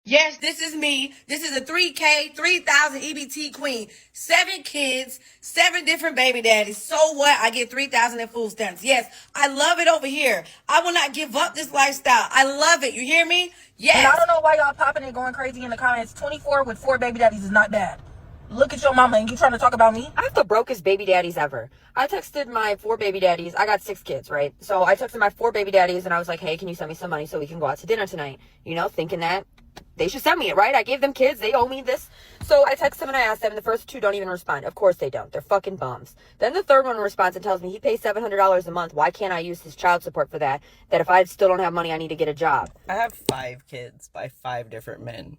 Yes, this is me. This is a 3K, 3,000 EBT queen. 7 kids, 7 different baby daddies. So what? I get 3,000 in food stamps. Yes, I love it over here. I will not give up this lifestyle. I love it. You hear me? And I Yes. don't know why y'all popping and going crazy in the comments. 24 with 4 baby daddies is not bad. Look at your mama and you trying to talk about me? I have the brokest baby daddies ever. I texted my 4 baby daddies. I got 6 kids, right? So I texted my 4 baby daddies and I was like, hey, can you send me some money so we can go out to dinner tonight? You know, thinking that they should send me it, right? I gave them kids. They owe me this. So I text them and I asked them, and the first 2 don't even respond. Of course they don't. They're fucking bums. Then the third one responds and tells me he pays $700 a month. Why can't I use his child support for that? That if I still don't have money, I need to get a job. I have 5 kids by 5 different men.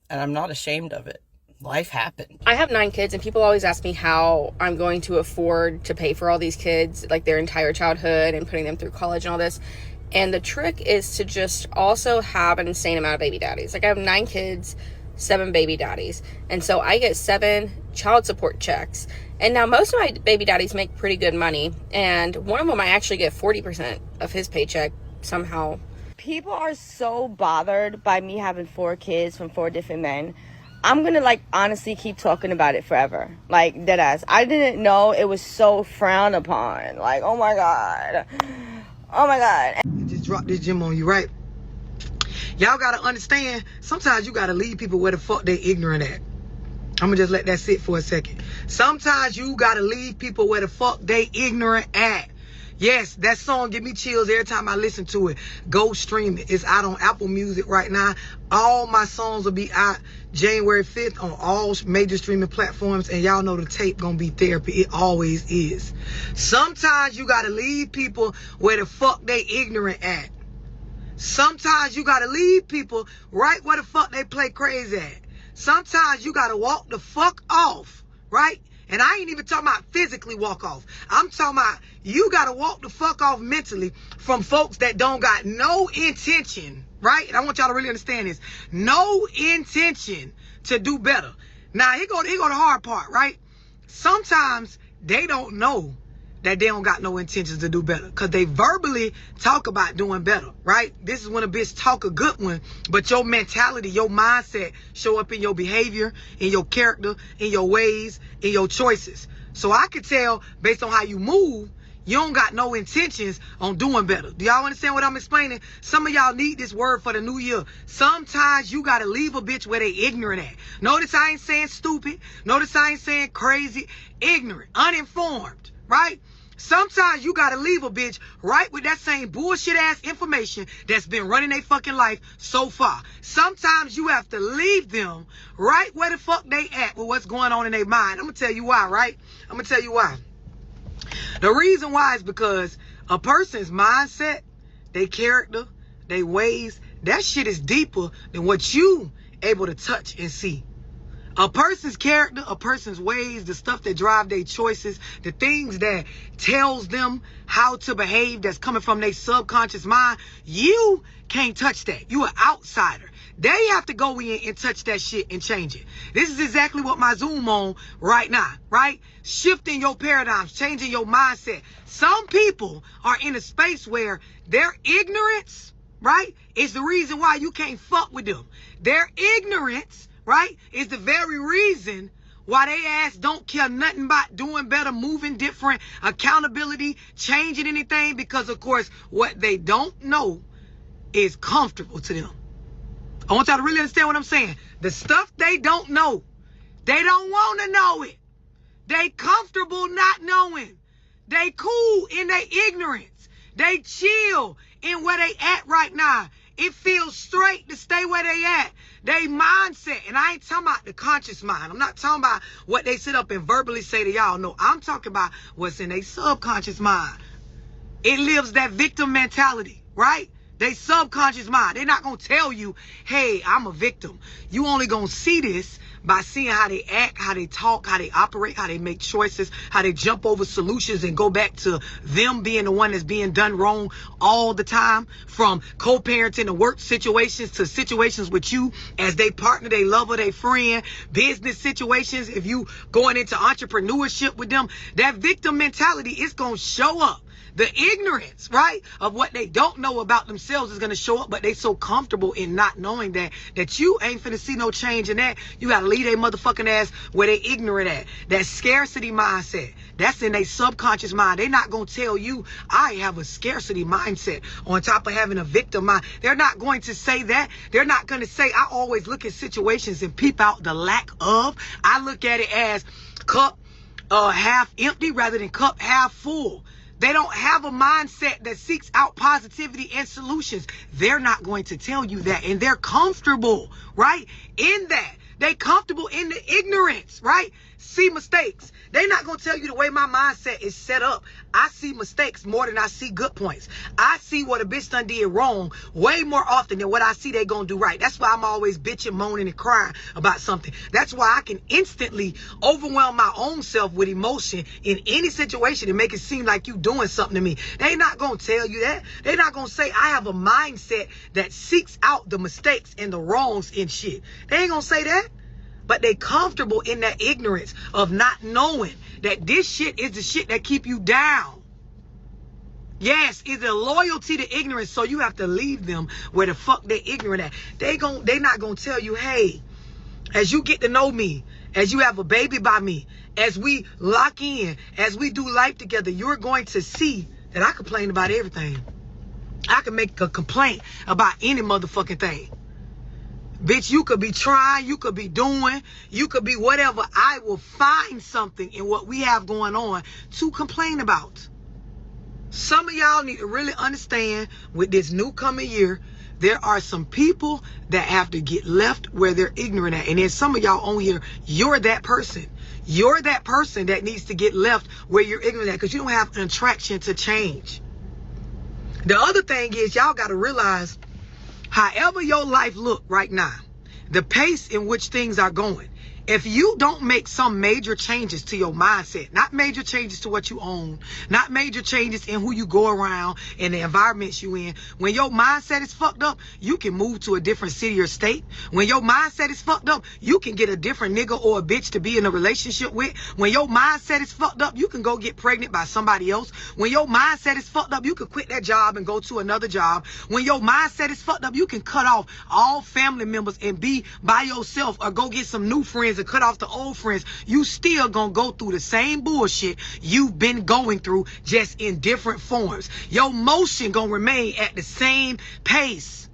And I'm not ashamed of it. Life happened. I have 9 kids, and people always ask me how I'm going to afford to pay for all these kids, like their entire childhood and putting them through college and all this. And the trick is to just also have an insane amount of baby daddies. Like I have 9 kids, 7 baby daddies. And so I get 7 child support checks. And now most of my baby daddies make pretty good money. And one of them, I actually get 40% of his paycheck somehow. People are so bothered by me having 4 kids from 4 different men. I'm gonna like honestly keep talking about it forever. Like deadass. I didn't know it was so frowned upon. Like, oh my God. Oh my God. Just drop this gem on you, right? Y'all gotta understand, sometimes you gotta leave people where the fuck they ignorant at. I'm gonna just let that sit for a second. Sometimes you gotta leave people where the fuck they ignorant at. Yes, that song give me chills every time I listen to it. Go stream it. It's out on Apple Music right now. All my songs will be out January 5th on all major streaming platforms. And y'all know the tape gonna be therapy. It always is. Sometimes you gotta leave people where the fuck they ignorant at. Sometimes you gotta leave people right where the fuck they play crazy at. Sometimes you gotta walk the fuck off, right? And I ain't even talking about physically walk off. I'm talking about you gotta walk the fuck off mentally from folks that don't got no intention, right? And I want y'all to really understand this. No intention to do better. Now, here go the hard part, right? Sometimes they don't know that they don't got no intentions to do better because they verbally talk about doing better, right? This is when a bitch talk a good one, but your mentality, your mindset show up in your behavior, in your character, in your ways, in your choices. So I could tell based on how you move, you don't got no intentions on doing better. Do y'all understand what I'm explaining? Some of y'all need this word for the new year. Sometimes you got to leave a bitch where they ignorant at. Notice I ain't saying stupid. Notice I ain't saying crazy. Ignorant, uninformed, right? Sometimes you gotta leave a bitch right with that same bullshit ass information that's been running their fucking life so far. Sometimes you have to leave them right where the fuck they at with what's going on in their mind. I'm gonna tell you why, right? I'm gonna tell you why. The reason why is because a person's mindset, their character, their ways, that shit is deeper than what you able to touch and see. A person's character, a person's ways, the stuff that drive their choices, the things that tells them how to behave that's coming from their subconscious mind, you can't touch that. You an outsider. They have to go in and touch that shit and change it. This is exactly what my Zoom on right now, right? Shifting your paradigms, changing your mindset. Some people are in a space where their ignorance, right, is the reason why you can't fuck with them. Their ignorance, right, is the very reason why they ass don't care nothing about doing better, moving different, accountability, changing anything, because of course what they don't know is comfortable to them. I want y'all to really understand what I'm saying. The stuff they don't know, they don't want to know it. They comfortable not knowing. They cool in their ignorance. They chill in where they at right now. It feels straight to stay where they at. They mindset, and I ain't talking about the conscious mind. I'm not talking about what they sit up and verbally say to y'all. No, I'm talking about what's in their subconscious mind. It lives that victim mentality, right? They subconscious mind. They're not going to tell you, hey, I'm a victim. You only going to see this by seeing how they act, how they talk, how they operate, how they make choices, how they jump over solutions and go back to them being the one that's being done wrong all the time, from co-parenting to work situations to situations with you as they partner, they lover, they friend, business situations. If you going into entrepreneurship with them, that victim mentality is going to show up. The ignorance, right, of what they don't know about themselves is going to show up, but they so comfortable in not knowing that you ain't finna see no change in that. You got to leave their motherfucking ass where they ignorant at. That scarcity mindset, that's in their subconscious mind. They not going to tell you, I have a scarcity mindset on top of having a victim mind. They're not going to say that. They're not going to say, I always look at situations and peep out the lack of. I look at it as cup half empty rather than cup half full. They don't have a mindset that seeks out positivity and solutions. They're not going to tell you that. And they're comfortable, right, in that. They comfortable in the ignorance, right? See mistakes. They're not going to tell you the way my mindset is set up. I see mistakes more than I see good points. I see what a bitch done did wrong way more often than what I see they going to do right. That's why I'm always bitching, moaning, and crying about something. That's why I can instantly overwhelm my own self with emotion in any situation and make it seem like you doing something to me. They not going to tell you that. They're not going to say I have a mindset that seeks out the mistakes and the wrongs in shit. They ain't going to say that. But they comfortable in that ignorance of not knowing that this shit is the shit that keep you down. Yes, it's a loyalty to ignorance, so you have to leave them where the fuck they ignorant at. They not gonna tell you, hey, as you get to know me, as you have a baby by me, as we lock in, as we do life together, you're going to see that I complain about everything. I can make a complaint about any motherfucking thing. Bitch, you could be trying, you could be doing, you could be whatever. I will find something in what we have going on to complain about. Some of y'all need to really understand with this new coming year, there are some people that have to get left where they're ignorant at. And then some of y'all on here, you're that person. You're that person that needs to get left where you're ignorant at because you don't have an attraction to change. The other thing is y'all got to realize, however your life look right now, the pace in which things are going, if you don't make some major changes to your mindset, not major changes to what you own, not major changes in who you go around and the environments you in, when your mindset is fucked up, you can move to a different city or state. When your mindset is fucked up, you can get a different nigga or a bitch to be in a relationship with. When your mindset is fucked up, you can go get pregnant by somebody else. When your mindset is fucked up, you can quit that job and go to another job. When your mindset is fucked up, you can cut off all family members and be by yourself or go get some new friends and cut off the old friends. You still gonna go through the same bullshit you've been going through, just in different forms. Your motion gonna remain at the same pace.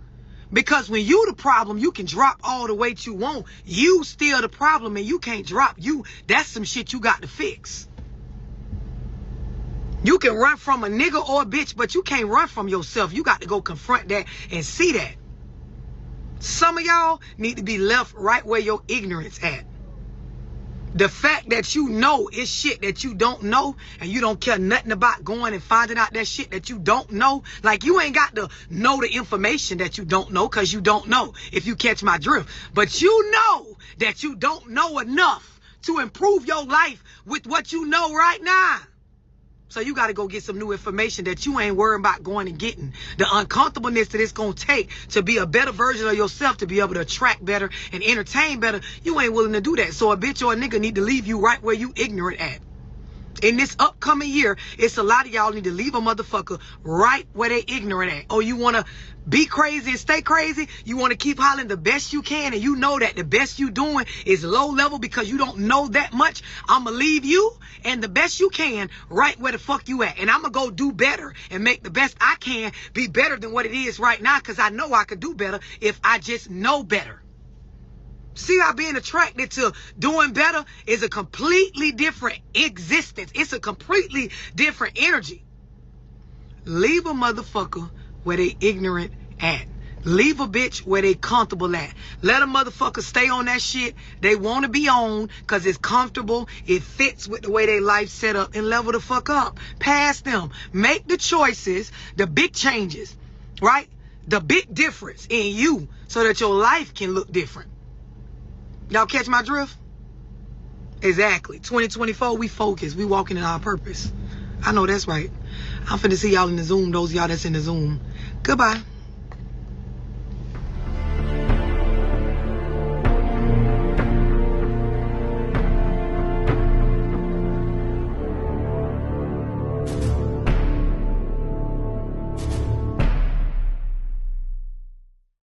Because when you the problem, you can drop all the weight you want. You still the problem and you can't drop you. That's some shit you got to fix. You can run from a nigga or a bitch, but you can't run from yourself. You got to go confront that and see that. Some of y'all need to be left right where your ignorance at. The fact that you know is shit that you don't know and you don't care nothing about going and finding out that shit that you don't know. Like, you ain't got to know the information that you don't know because you don't know, if you catch my drift. But you know that you don't know enough to improve your life with what you know right now. So you got to go get some new information that you ain't worrying about going and getting. The uncomfortableness that it's going to take to be a better version of yourself, to be able to attract better and entertain better, you ain't willing to do that. So a bitch or a nigga need to leave you right where you ignorant at. In this upcoming year, it's a lot of y'all need to leave a motherfucker right where they ignorant at. Oh, you want to be crazy and stay crazy? You want to keep hollering the best you can and you know that the best you doing is low level because you don't know that much? I'm going to leave you and the best you can right where the fuck you at. And I'm going to go do better and make the best I can be better than what it is right now because I know I could do better if I just know better. See how being attracted to doing better is a completely different existence. It's a completely different energy. Leave a motherfucker where they ignorant at. Leave a bitch where they comfortable at. Let a motherfucker stay on that shit they want to be on because it's comfortable. It fits with the way they life set up, and level the fuck up. Pass them. Make the choices, the big changes, right? The big difference in you so that your life can look different. Y'all catch my drift? Exactly. 2024, we focus. We walking in our purpose. I know that's right. I'm finna see y'all in the Zoom, those of y'all that's in the Zoom. Goodbye.